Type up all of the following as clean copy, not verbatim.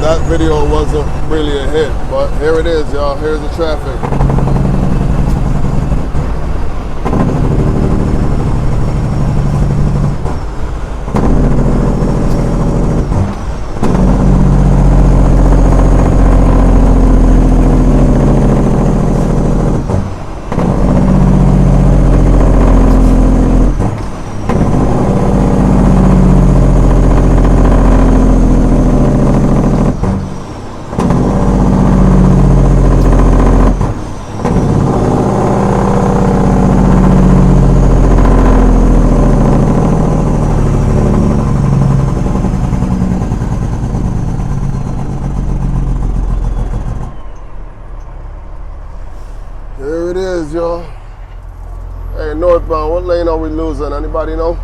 that video wasn't really a hit, but here it is, y'all. Here's the traffic. There it is, y'all. Hey, northbound, what lane are we losing? Anybody know?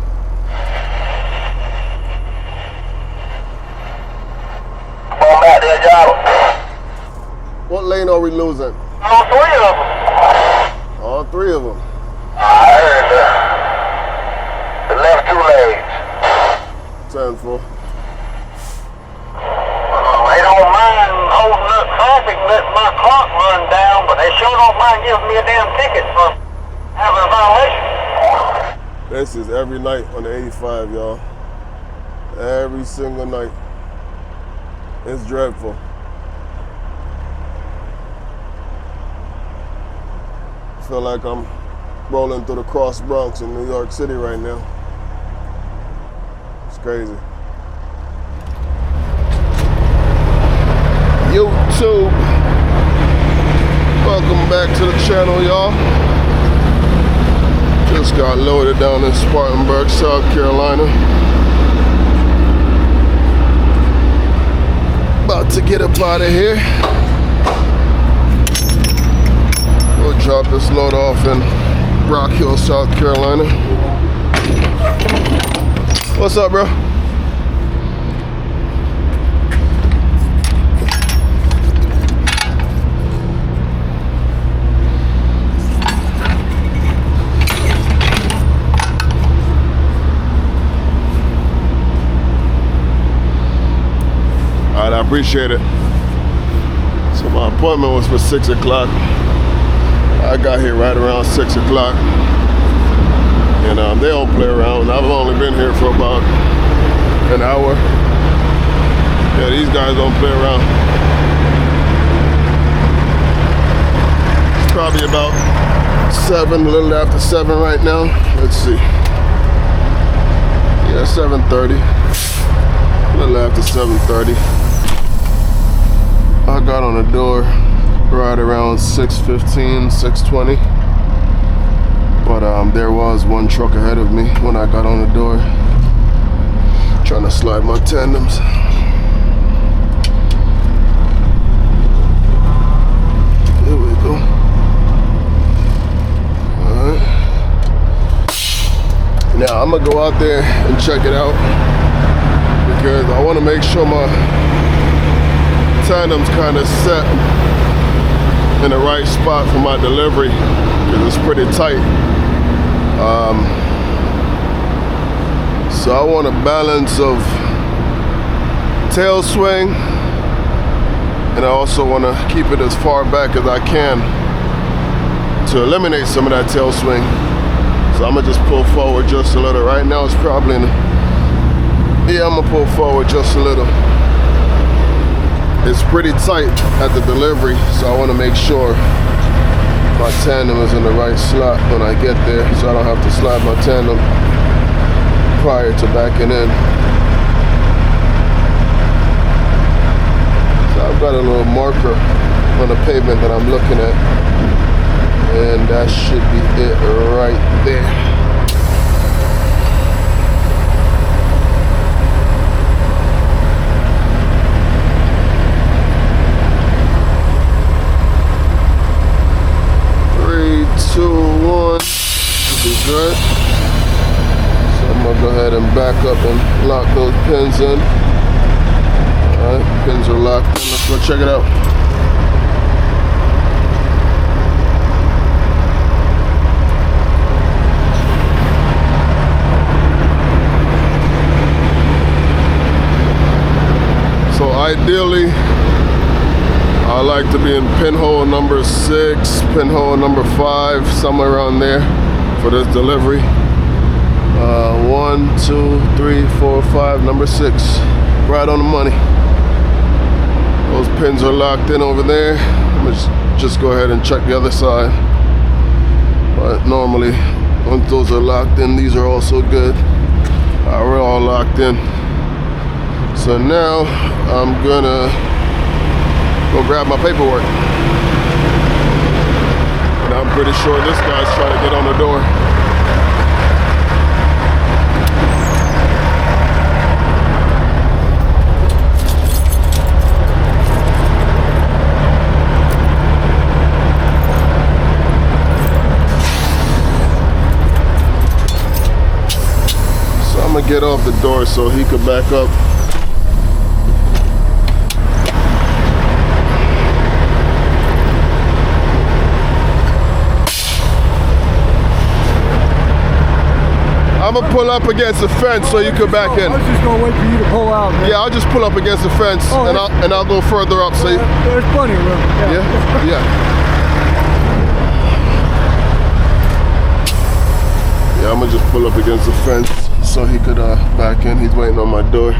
Come back there, Java. What lane are we losing? All three of them. All three of them. I heard that. The left two lanes. 10-4. They don't mind holding up traffic and letting my clock run down, but they sure don't mind giving me a damn ticket for having a violation. This is every night on the 85, y'all. Every single night. It's dreadful. I feel like I'm rolling through the Cross Bronx in New York City right now. It's crazy. YouTube, welcome back to the channel, y'all. Just got loaded down in Spartanburg, South Carolina. About to get up out of here. We'll drop this load off in Rock Hill, South Carolina. What's up, bro? I appreciate it. So my appointment was for 6 o'clock. I got here right around 6 o'clock. And they don't play around. I've only been here for about an hour. Yeah, these guys don't play around. It's probably about 7, a little after 7 right now. Let's see. Yeah, 7:30. A little after 7:30. I got on the door right around 6:15, 6:20. But there was one truck ahead of me when I got on the door. Trying to slide my tandems. There we go. Alright. Now I'm gonna go out there and check it out, because I want to make sure my tandem's kind of set in the right spot for my delivery, because it's pretty tight. So I want a balance of tail swing, and I also want to keep it as far back as I can to eliminate some of that tail swing. So I'm gonna just pull forward just a little. Right now it's probably yeah, I'm gonna pull forward just a little. It's pretty tight at the delivery, so I want to make sure my tandem is in the right slot when I get there, so I don't have to slide my tandem prior to backing in. So I've got a little marker on the pavement that I'm looking at, and that should be it right there. Good. So I'm gonna go ahead and back up and lock those pins in. Alright, pins are locked in. Let's go check it out. So Ideally, I like to be in pinhole number 6, pinhole number 5, somewhere around there for this delivery. 1, 2, 3, 4, 5, number 6, right on the money. Those pins are locked in over there. I'm gonna just go ahead and check the other side. But normally, once those are locked in, these are also good. We're all locked in. So now I'm gonna go grab my paperwork. And I'm pretty sure this guy's trying to get on the door. So I'm gonna get off the door so he could back up. I'm gonna pull up against the fence so you can back in. I was just gonna wait for you to pull out, man. Yeah, I'll just pull up against the fence and I'll go further up. So There's plenty of room. yeah, yeah. Yeah, I'm gonna just pull up against the fence so he could back in. He's waiting on my door.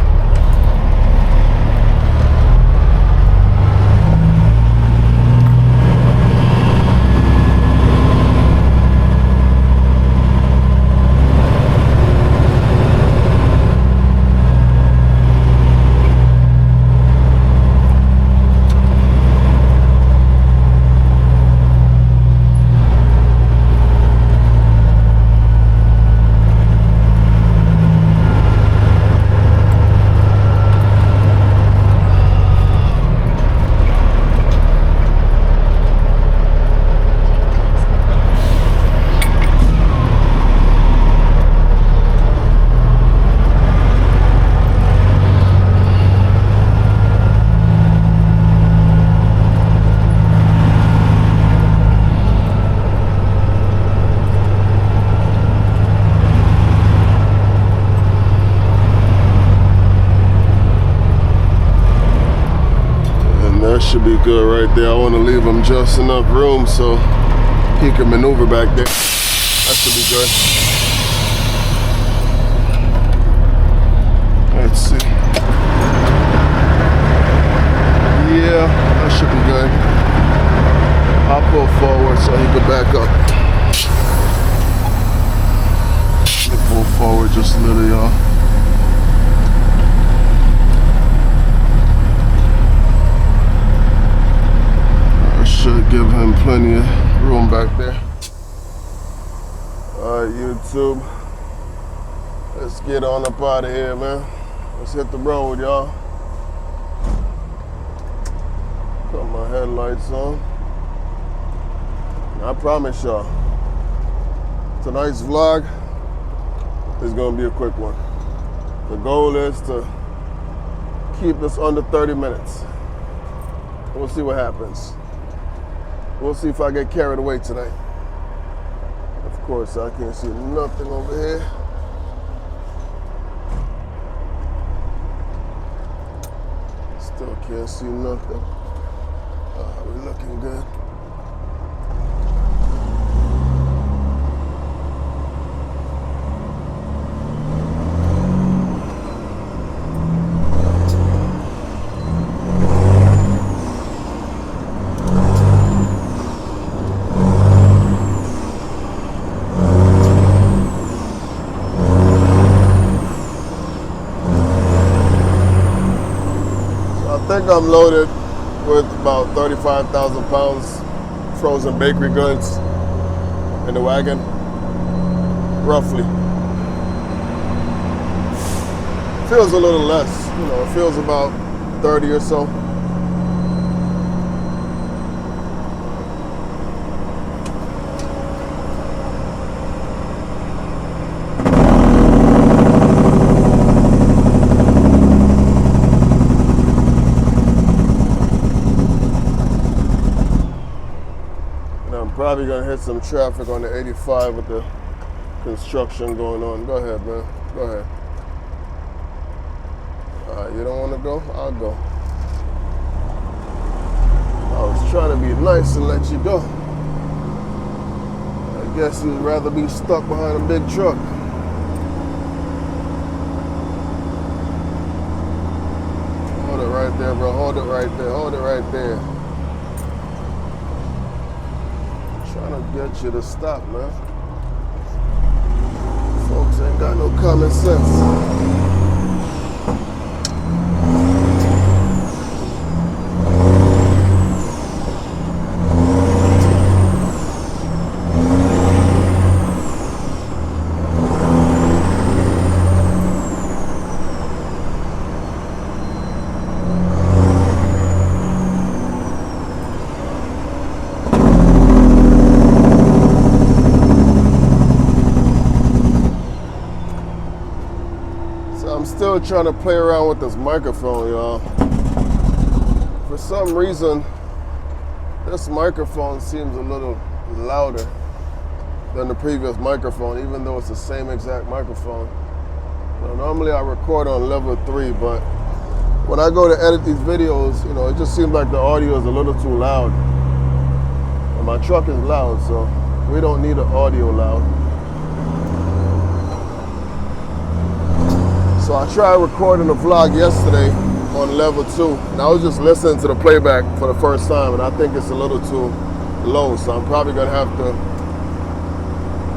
Should be good right there. I want to leave him just enough room so he can maneuver back there. That should be good. Let's see. Yeah, that should be good. I'll pull forward so he can back up. Let me pull forward just a little, y'all. Should give him plenty of room back there. Alright, YouTube. Let's get on up out of here, man. Let's hit the road, y'all. Put my headlights on. And I promise y'all, tonight's vlog is gonna be a quick one. The goal is to keep this under 30 minutes. We'll see what happens. We'll see if I get carried away tonight. Of course, I can't see nothing over here. Still can't see nothing. We're looking good. I think I'm loaded with about 35,000 pounds frozen bakery goods in the wagon, roughly. Feels a little less, you know, it feels about 30 or so. Probably gonna hit some traffic on the 85 with the construction going on. Go ahead, man. Go ahead. You don't want to go? I'll go. I was trying to be nice and let you go. I guess you'd rather be stuck behind a big truck. Hold it right there, bro. Hold it right there. Hold it right there. Trying to get you to stop, man. Folks ain't got no common sense. I'm still trying to play around with this microphone, y'all. For some reason, this microphone seems a little louder than the previous microphone, even though it's the same exact microphone. Now, normally I record on level 3, but when I go to edit these videos, you know, it just seems like the audio is a little too loud. And my truck is loud, so we don't need the audio loud. So I tried recording a vlog yesterday on level 2, and I was just listening to the playback for the first time, and I think it's a little too low, so I'm probably gonna have to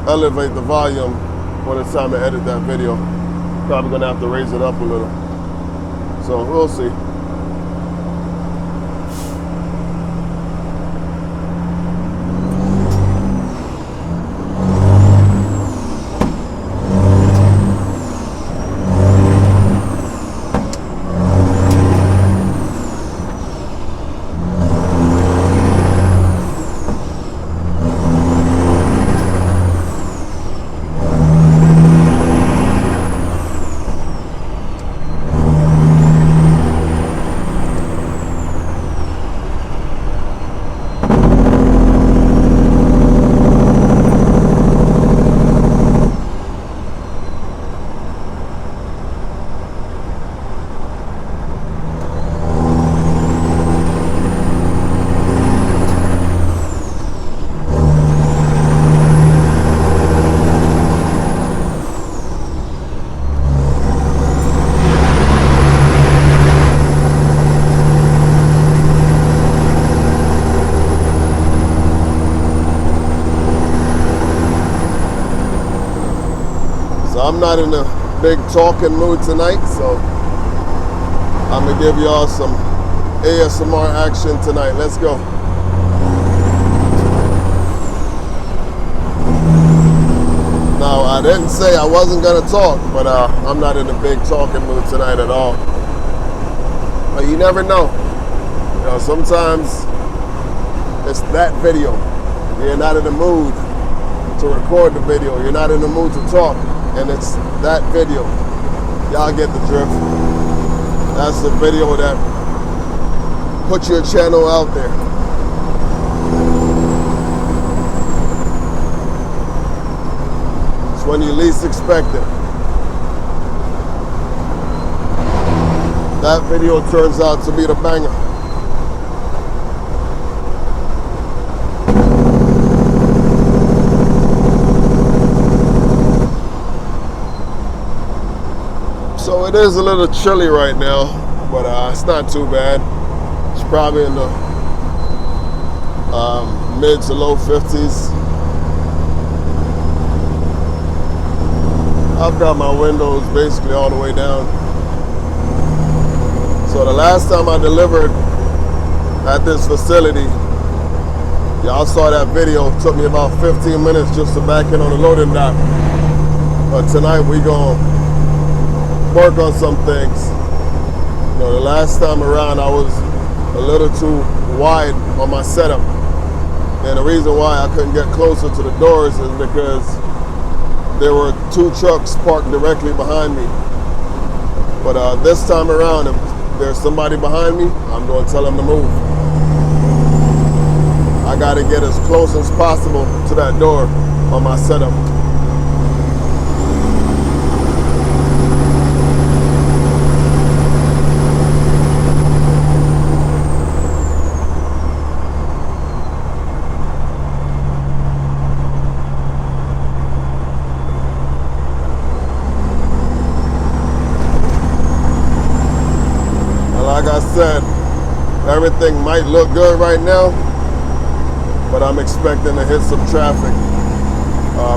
elevate the volume when it's time to edit that video. Probably gonna have to raise it up a little. So we'll see. I'm not in a big talking mood tonight, so I'm gonna give y'all some ASMR action tonight. Let's go. Now, I didn't say I wasn't gonna talk, but I'm not in a big talking mood tonight at all. But you never know. You know, sometimes it's that video. You're not in the mood to record the video. You're not in the mood to talk. And it's that video. Y'all get the drift. That's the video that puts your channel out there. It's when you least expect it. That video turns out to be the banger. So it is a little chilly right now, but it's not too bad. It's probably in the mid to low 50s. I've got my windows basically all the way down. So the last time I delivered at this facility, y'all saw that video. It took me about 15 minutes just to back in on the loading dock. But tonight we gonna work on some things. You know, the last time around I was a little too wide on my setup, and the reason why I couldn't get closer to the doors is because there were 2 trucks parked directly behind me. But this time around, if there's somebody behind me, I'm going to tell them to move. I got to get as close as possible to that door on my setup. like I said, everything might look good right now, but I'm expecting to hit some traffic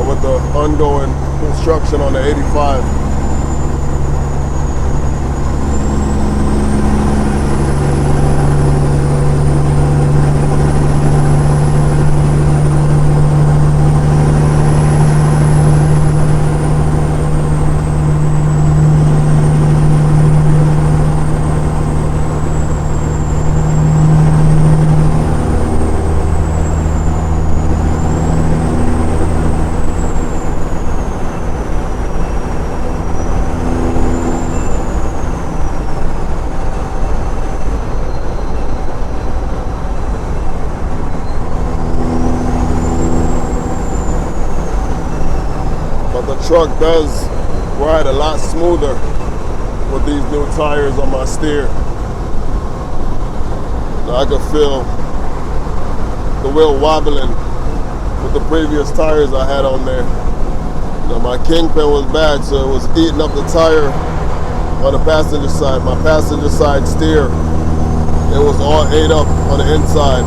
with the ongoing construction on the 85. Truck does ride a lot smoother with these new tires on my steer. I could feel the wheel wobbling with the previous tires I had on there. Now my kingpin was bad, so it was eating up the tire on the passenger side. My passenger side steer, it was all ate up on the inside.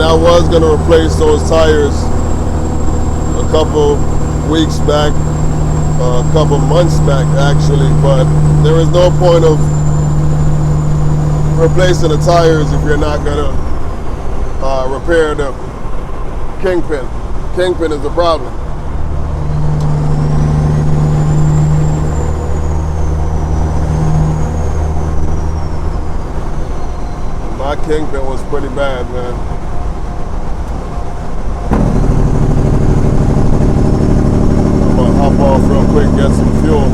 I was going to replace those tires a couple weeks back, a couple months back actually, but there is no point of replacing the tires if you're not going to repair the kingpin. Kingpin is the problem. My kingpin was pretty bad, man. Hop off real quick, get some fuel.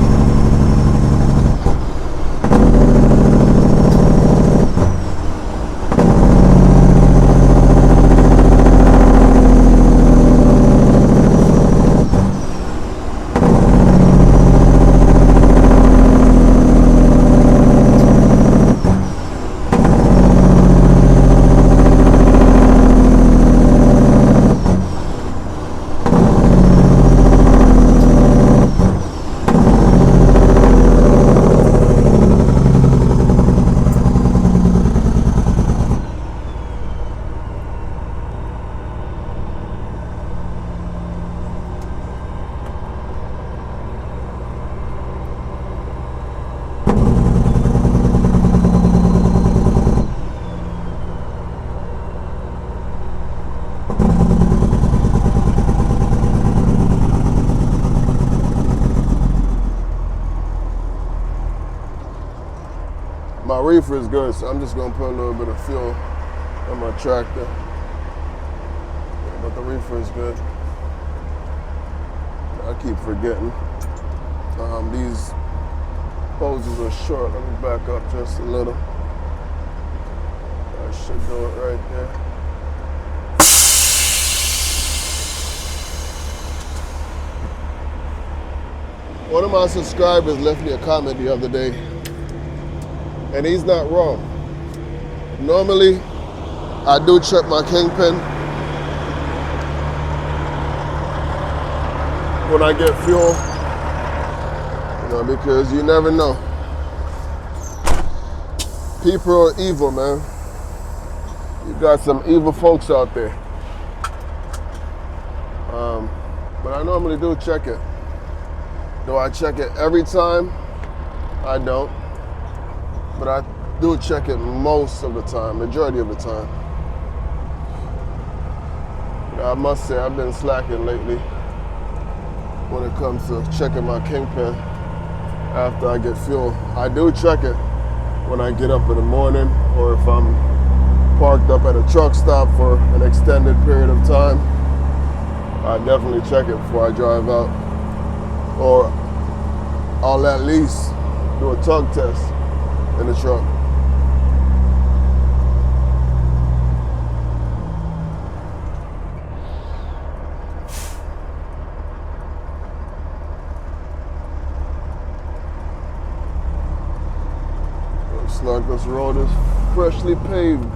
My reefer is good, so I'm just gonna put a little bit of fuel on my tractor. But the reefer is good. I keep forgetting. These hoses are short. Let me back up just a little. I should do it right there. One of my subscribers left me a comment the other day, and he's not wrong. Normally, I do check my kingpin when I get fuel, because you never know. People are evil, man. You got some evil folks out there. But I normally do check it. Do I check it every time? I don't. But I do check it most of the time, majority of the time. I must say I've been slacking lately when it comes to checking my kingpin after I get fuel. I do check it when I get up in the morning, or if I'm parked up at a truck stop for an extended period of time. I definitely check it before I drive out. Or I'll at least do a tug test in the truck. Looks like this road is freshly paved.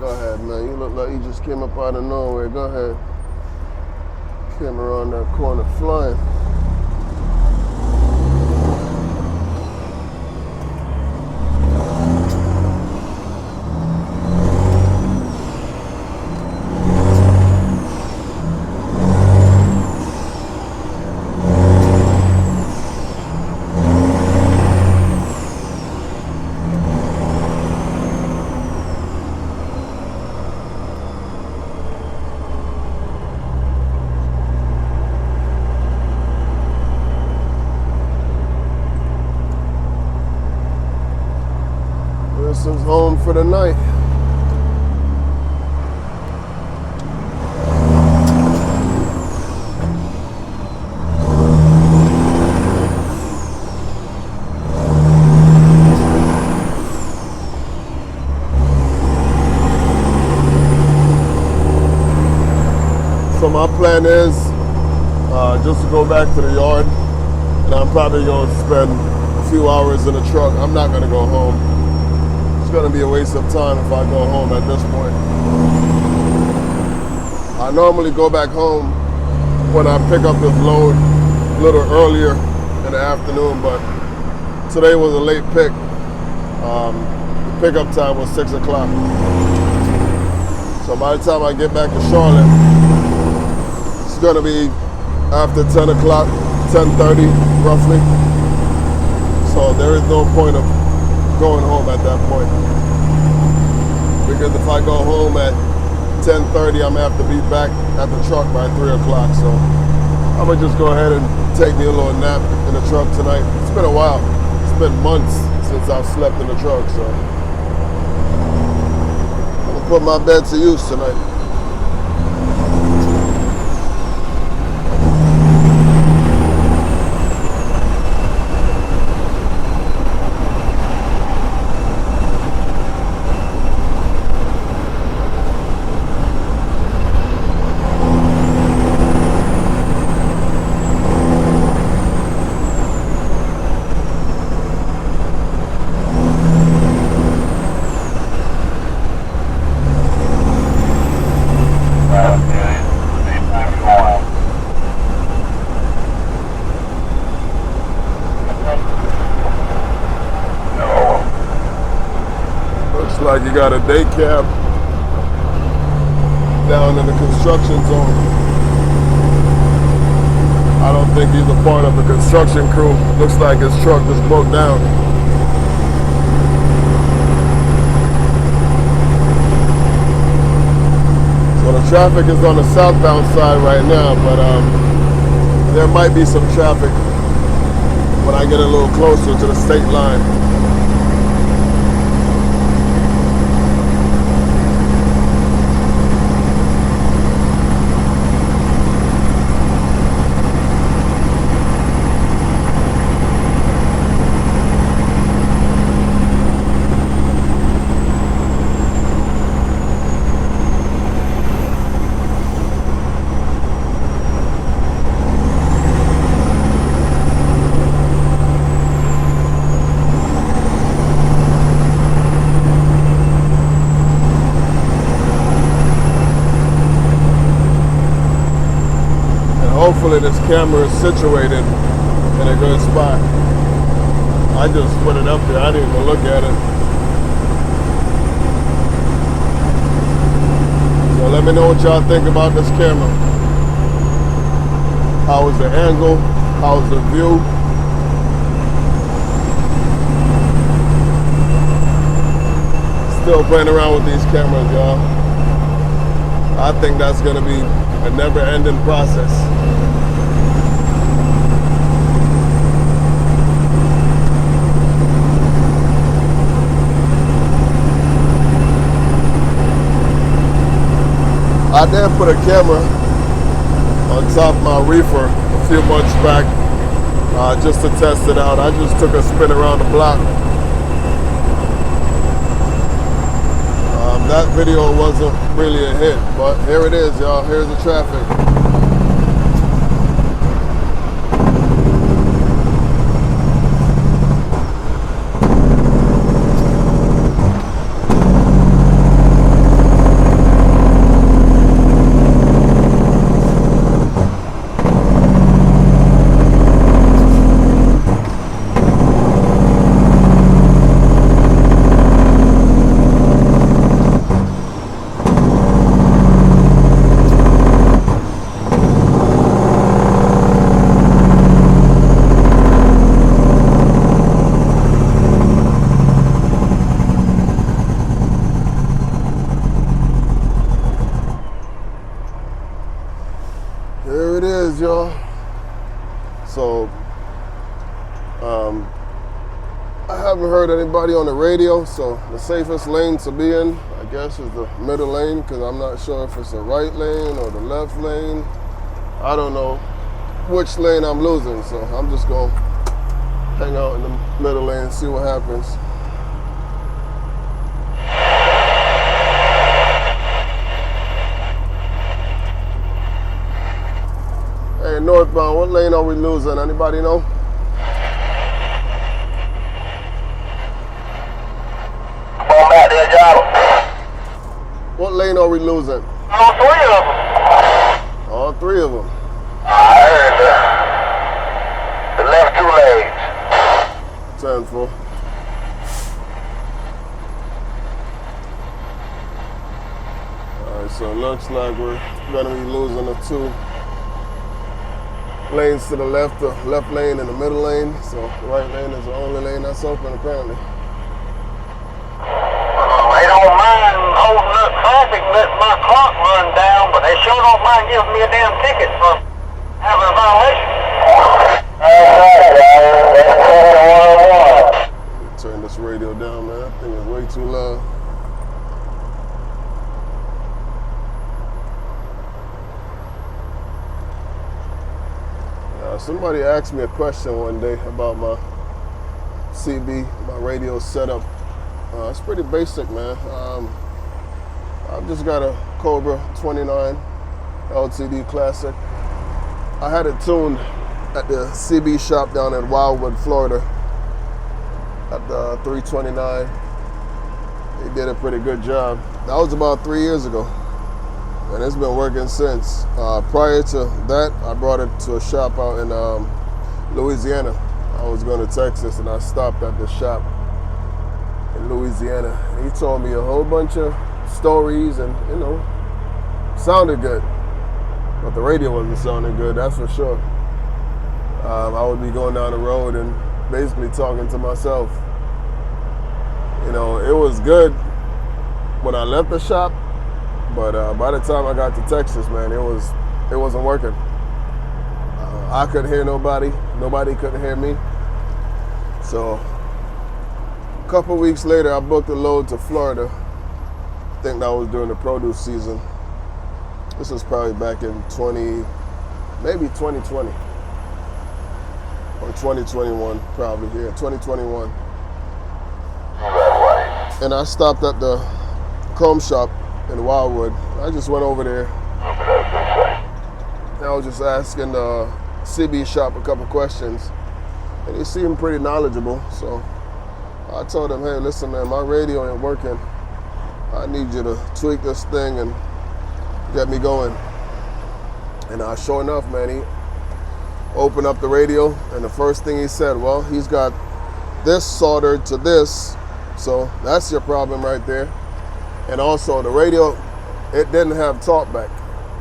Go ahead, man. You look like you just came up out of nowhere. Go ahead. Came around that corner flying. This is home for the night. So my plan is just to go back to the yard, and I'm probably going to spend a few hours in the truck. I'm not going to go home. It's going to be a waste of time if I go home at this point. I normally go back home when I pick up this load a little earlier in the afternoon, but today was a late pick. The pickup time was 6 o'clock. So by the time I get back to Charlotte, it's going to be after 10 o'clock, 10:30 roughly. So there is no point of going home at that point, because if I go home at 10:30, I'm gonna have to be back at the truck by 3 o'clock. So I'm gonna just go ahead and take me a little nap in the truck tonight. It's been a while. It's been months since I've slept in the truck, so I'm gonna put my bed to use tonight. Like you got a day cab down in the construction zone. I don't think he's a part of the construction crew. Looks like his truck just broke down. So the traffic is on the southbound side right now, but there might be some traffic when I get a little closer to the state line. Hopefully this camera is situated in a good spot. I just put it up there, I didn't even look at it. So let me know what y'all think about this camera. How is the angle? How's the view? Still playing around with these cameras, y'all. I think that's gonna be a never-ending process. I did put a camera on top of my reefer a few months back just to test it out. I just took a spin around the block. That video wasn't really a hit, but here it is, y'all. Here's the traffic. news, y'all. So, I haven't heard anybody on the radio, so the safest lane to be in, I guess, is the middle lane, because I'm not sure if it's the right lane or the left lane. I don't know which lane I'm losing, so I'm just going to hang out in the middle lane and see what happens. Hey, northbound, what lane are we losing? Anybody know? What lane are we losing? All three of them. All three of them. I heard the left two lanes. 10-4. Alright, so it looks like we're gonna be losing the 2 lanes to the left lane and the middle lane. So the right lane is the only lane that's open apparently. They don't mind holding up traffic, letting my clock run down, but they sure don't mind giving me a damn ticket for having a violation. Turn this radio down, man. That thing is way too loud. Somebody asked me a question one day about my CB, my radio setup. It's pretty basic, man. I've just got a Cobra 29 LTD Classic. I had it tuned at the CB shop down in Wildwood, Florida at the 329. They did a pretty good job. That was about 3 years ago, and it's been working since. Prior to that, I brought it to a shop out in Louisiana. I was going to Texas, and I stopped at the shop in Louisiana. He told me a whole bunch of stories, and sounded good, but the radio wasn't sounding good, that's for sure. I would be going down the road and basically talking to myself. It was good when I left the shop, but by the time I got to Texas, man, it wasn't working. I couldn't hear nobody couldn't hear me. So a couple weeks later, I booked a load to Florida. I think that was during the produce season. This was probably back in 2020 or 2021, probably, yeah, 2021. And I stopped at the comb shop in Wildwood. I just went over there. And I was just asking the CB shop a couple questions, and he seemed pretty knowledgeable. So I told him, hey, listen, man, my radio ain't working. I need you to tweak this thing and get me going. And sure enough, man, he opened up the radio, and the first thing he said, well, he's got this soldered to this, so that's your problem right there. And also the radio, it didn't have talkback.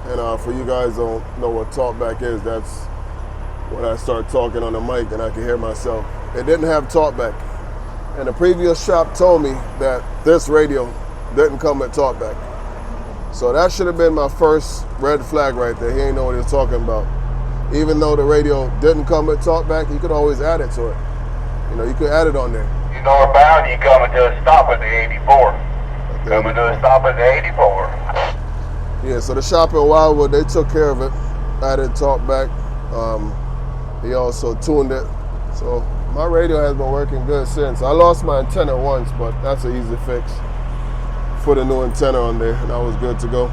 And for you guys don't know what talkback is, that's when I start talking on the mic and I can hear myself. It didn't have talkback. And the previous shop told me that this radio didn't come with talkback. So that should have been my first red flag right there. He ain't know what he was talking about. Even though the radio didn't come with talkback, you could always add it to it. You could add it on there. You northbound, you coming to a stop at the 84. Coming to a stop at the 84. Yeah, so the shop in Wildwood, they took care of it. Added talkback. He also tuned it. So my radio has been working good since. I lost my antenna once, but that's an easy fix. Put a new antenna on there, and I was good to go.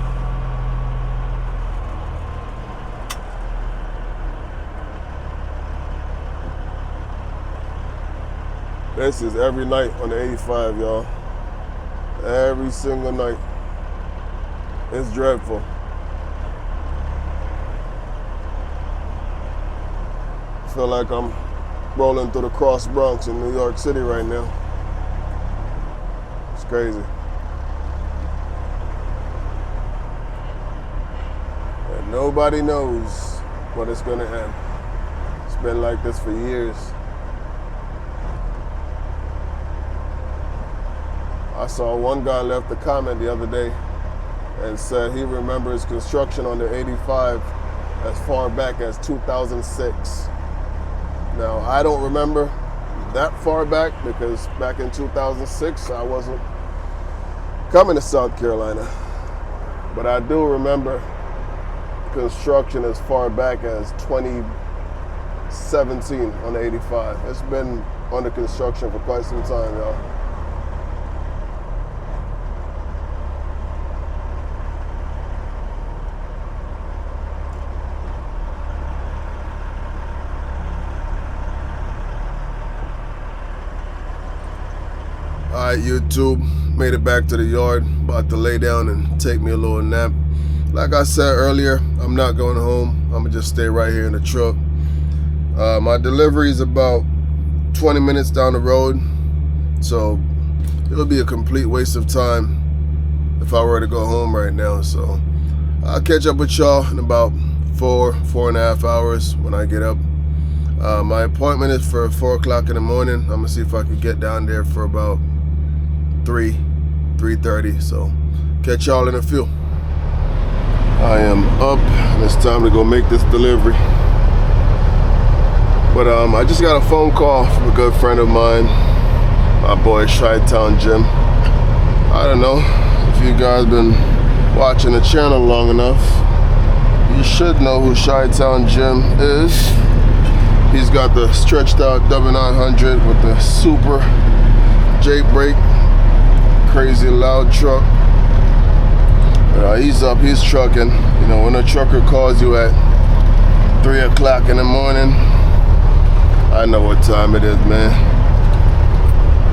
This is every night on the 85, y'all. Every single night. It's dreadful. I feel like I'm rolling through the Cross Bronx in New York City right now. It's crazy. And nobody knows when it's gonna end. It's been like this for years. I saw one guy left a comment the other day and said he remembers construction on the 85 as far back as 2006. Now, I don't remember that far back because back in 2006, I wasn't coming to South Carolina. But I do remember construction as far back as 2017 on the 85. It's been under construction for quite some time, y'all. Alright, YouTube, made it back to the yard. About to lay down and take me a little nap. Like I said earlier, I'm not going home. I'm gonna just stay right here in the truck. My delivery is about 20 minutes down the road, so it'll be a complete waste of time if I were to go home right now. So I'll catch up with y'all in about 4.5 hours when I get up. My appointment is for 4 o'clock in the morning. I'm gonna see if I can get down there for about 3:30. So catch y'all in a few. I am up and it's time to go make this delivery. But I just got a phone call from a good friend of mine, my boy Chi-Town Jim. I don't know if you guys been watching the channel long enough. You should know who Chi-Town Jim is. He's got the stretched out W900 with the super J brake, crazy loud truck. He's up, he's trucking. You know, when a trucker calls you at 3 o'clock in the morning, I know what time it is, man.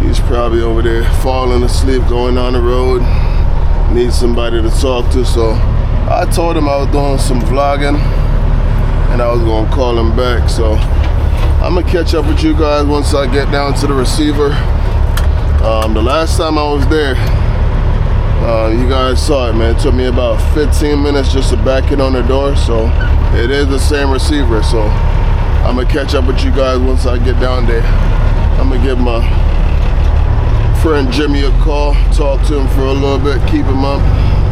He's probably over there falling asleep, going on the road, needs somebody to talk to. So I told him I was doing some vlogging and I was gonna call him back. So I'm gonna catch up with you guys once I get down to the receiver. The last time I was there, you guys saw it, man. It took me about 15 minutes just to back it on the door. So it is the same receiver. So I'm gonna catch up with you guys once I get down there. I'm gonna give my friend Jimmy a call, talk to him for a little bit, keep him up,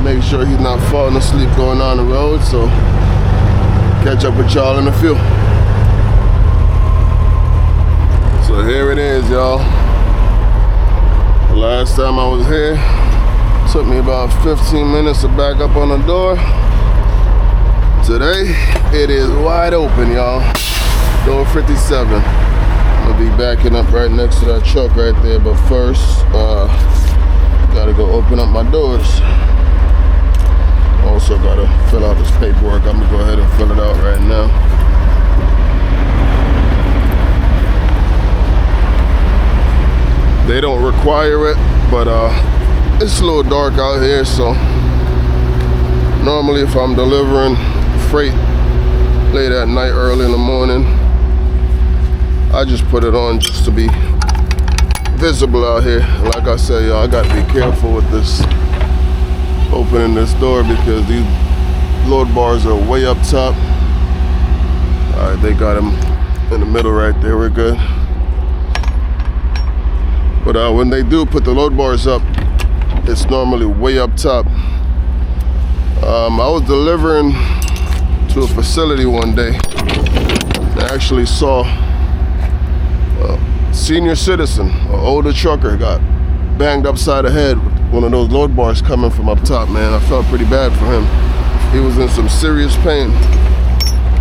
make sure he's not falling asleep going on the road. So catch up with y'all in a few. So here it is, y'all. The last time I was here, took me about 15 minutes to back up on the door. Today, it is wide open, y'all. Door 57. I'm gonna be backing up right next to that truck right there, but first, gotta go open up my doors. Also gotta fill out this paperwork. I'm gonna go ahead and fill it out right now. They don't require it, but it's a little dark out here, so normally if I'm delivering freight late at night, early in the morning, I just put it on just to be visible out here. Like I said, y'all, I gotta be careful with this, opening this door, because these load bars are way up top. All right, they got them in the middle right there, we're good. But when they do put the load bars up, it's normally way up top. I was delivering to a facility one day. I actually saw a senior citizen, an older trucker, got banged upside the head with one of those load bars coming from up top, man. I felt pretty bad for him. He was in some serious pain.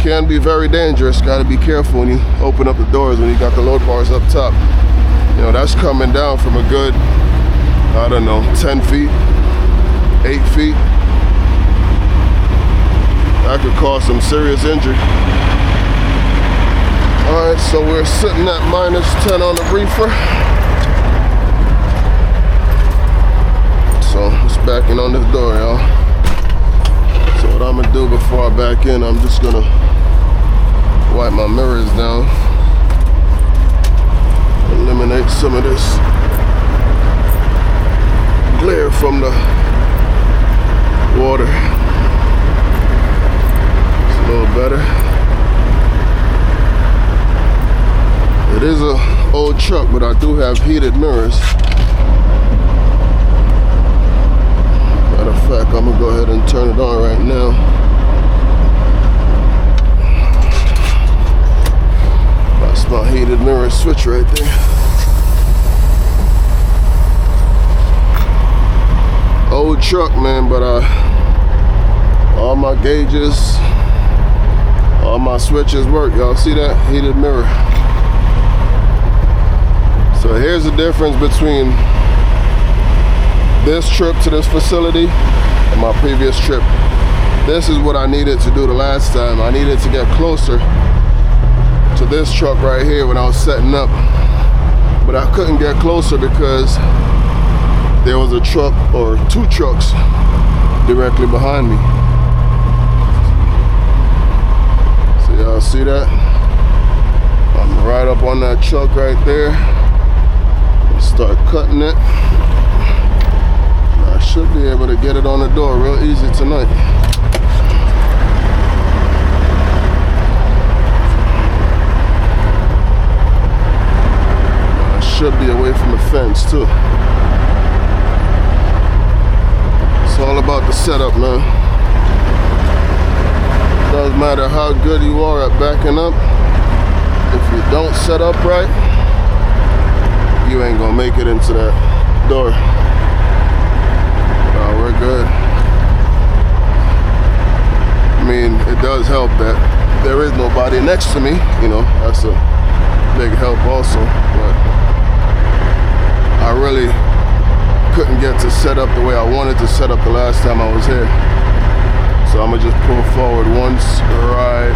Can be very dangerous. Got to be careful when you open up the doors when you got the load bars up top. You know, that's coming down from a good, I don't know, 10 feet, 8 feet. That could cause some serious injury. All right, so we're sitting at -10 on the reefer. So it's backing on this door, y'all. So what I'm gonna do before I back in, I'm just gonna wipe my mirrors down. Eliminate some of this glare from the water. It's a little better. It is an old truck, but I do have heated mirrors. Matter of fact, I'm gonna go ahead and turn it on right now. heated mirror switch right there. Old truck, man, but all my gauges, all my switches work. Y'all see that? Heated mirror. So here's the difference between this trip to this facility and my previous trip. This is what I needed to do the last time. I needed to get closer to this truck right here when I was setting up, but I couldn't get closer because there was a truck or two trucks directly behind me. So y'all see that? I'm right up on that truck right there. Start cutting it. I should be able to get it on the door real easy tonight. I should be away from the fence too. It's all about the setup, man. Doesn't matter how good you are at backing up. If you don't set up right, you ain't gonna make it into that door. We're good. I mean, it does help that there is nobody next to me, you know, that's a big help also, but I really couldn't get to set up the way I wanted to set up the last time I was here. So I'm gonna just pull forward once right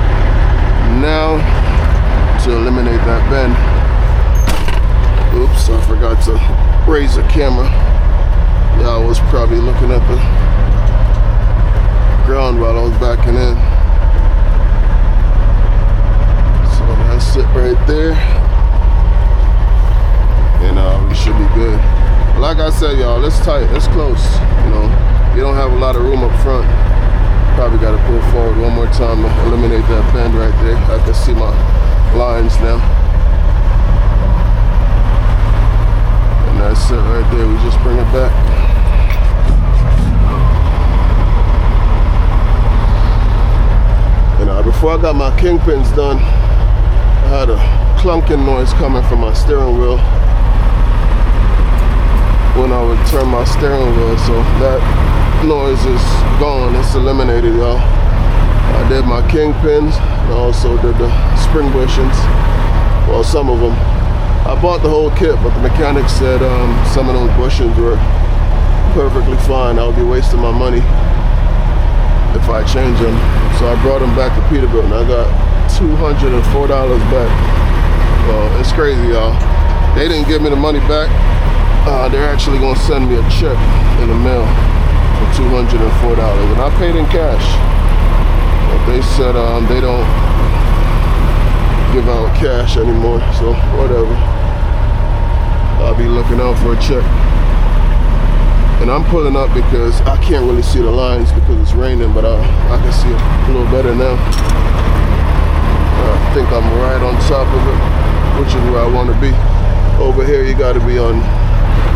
now to eliminate that bend. Oops, I forgot to raise the camera. Yeah, I was probably looking at the ground while I was backing in. So that's it right there. And we should be good. Like I said, y'all, it's tight, it's close. You know, you don't have a lot of room up front. Probably got to pull forward one more time to eliminate that bend right there. I can see my lines now. That's it right there. We just bring it back. And before I got my kingpins done, I had a clunking noise coming from my steering wheel when I would turn my steering wheel. So that noise is gone. It's eliminated, y'all. I did my kingpins. I also did the spring bushings. Well, some of them. I bought the whole kit, but the mechanic said some of those bushings were perfectly fine. I would be wasting my money if I change them. So I brought them back to Peterbilt, and I got $204 back. Well, it's crazy, y'all. They didn't give me the money back. They're actually gonna send me a check in the mail for $204, and I paid in cash. But they said they don't give out cash anymore, so whatever. I'll be looking out for a check. And I'm pulling up because I can't really see the lines because it's raining, but I can see it a little better now. I think I'm right on top of it, which is where I want to be. Over here, you got to be on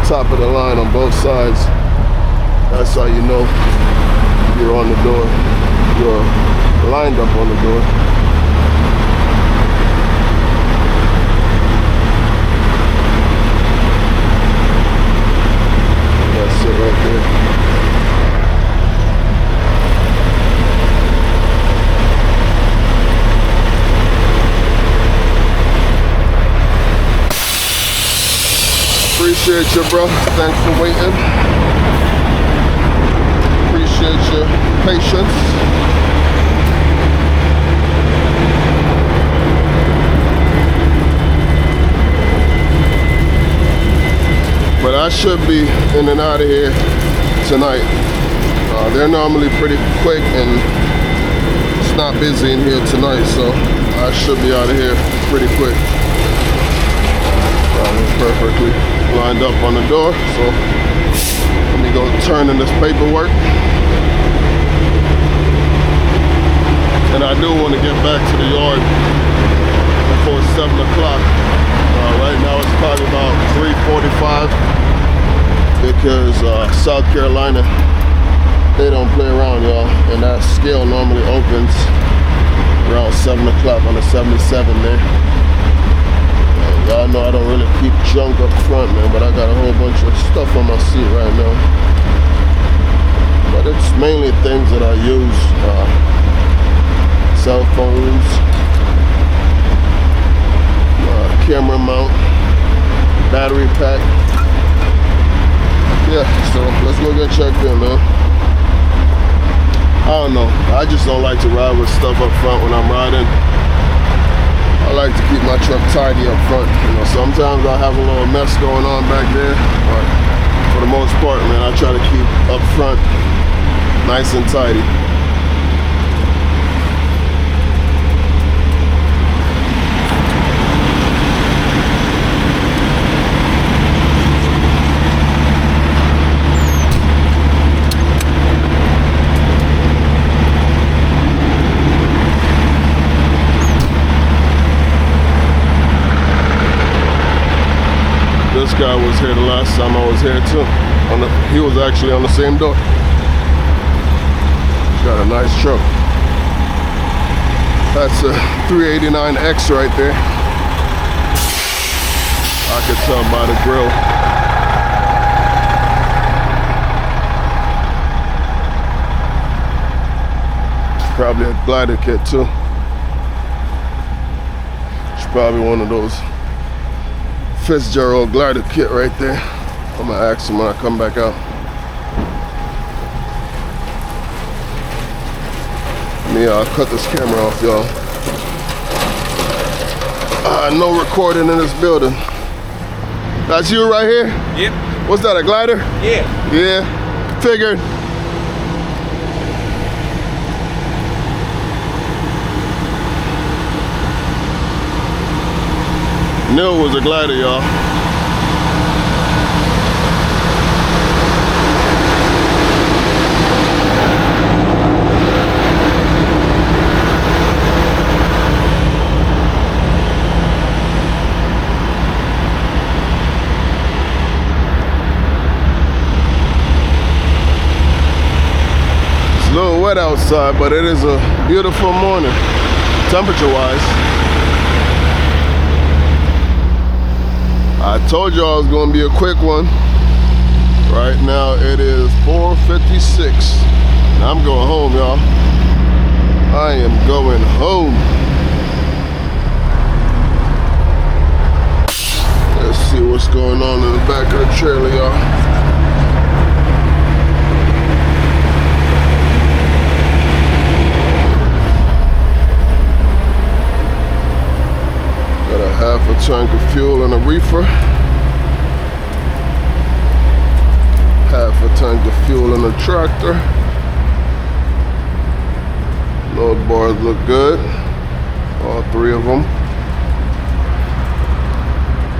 top of the line on both sides. That's how you know you're on the door. You're lined up on the door. That's it right there. Appreciate you, bro. Thanks for waiting. Appreciate your patience. But I should be in and out of here tonight. They're normally pretty quick and it's not busy in here tonight, so I should be out of here pretty quick. Perfectly lined up on the door, so let me go turn in this paperwork. And I do want to get back to the yard before 7 o'clock. Right now it's probably about 3:45 because South Carolina, they don't play around, y'all, and that scale normally opens around 7 o'clock on the 77 there. Y'all know I don't really keep junk up front, man, but I got a whole bunch of stuff on my seat right now. But it's mainly things that I use. Cell phones, camera mount, battery pack. Yeah, so let's go get checked in, man. I don't know. I just don't like to ride with stuff up front when I'm riding. I like to keep my truck tidy up front. You know, sometimes I have a little mess going on back there, but for the most part, man, I try to keep up front nice and tidy. This guy was here the last time I was here too. He was actually on the same door. Got a nice truck. That's a 389X right there. I could tell by the grill. Probably a glider kit too. It's probably one of those Fitzgerald glider kit right there. I'm gonna ask him when I come back out. Let me cut this camera off, y'all. No recording in this building. That's you right here? Yep. What's that, a glider? Yeah. Yeah, figured. Knew it was a glider, y'all. It's a little wet outside, but it is a beautiful morning, temperature-wise. I told you I was gonna be a quick one. Right now it is 4:56. And I'm going home, y'all. I am going home. Let's see what's going on in the back of the trailer, y'all. Half a tank of fuel and a reefer. Half a tank of fuel in a tractor. Load bars look good. All three of them.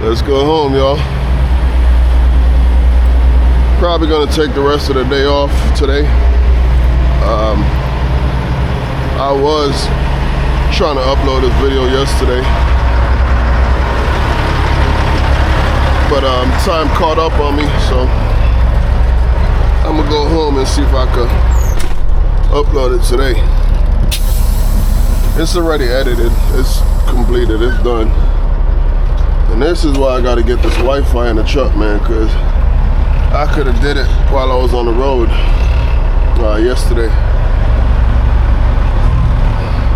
Let's go home, y'all. Probably gonna take the rest of the day off today. I was trying to upload this video yesterday, but time caught up on me, so I'm gonna go home and see if I could upload it today. It's already edited, it's completed, it's done. And this is why I gotta get this Wi-Fi in the truck, man, because I could have did it while I was on the road yesterday.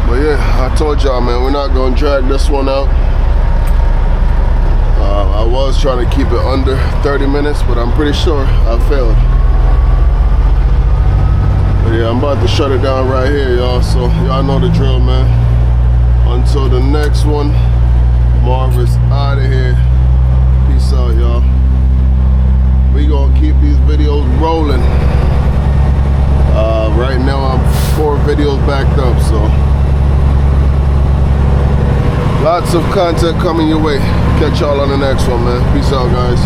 But yeah, I told y'all, man, we're not gonna drag this one out. I was trying to keep it under 30 minutes, but I'm pretty sure I failed. But yeah, I'm about to shut it down right here, y'all. So y'all know the drill, man. Until the next one, Marvin's out of here. Peace out, y'all. We gonna keep these videos rolling. Right now I'm 4 videos backed up, so lots of content coming your way. Catch y'all on the next one, man. Peace out, guys.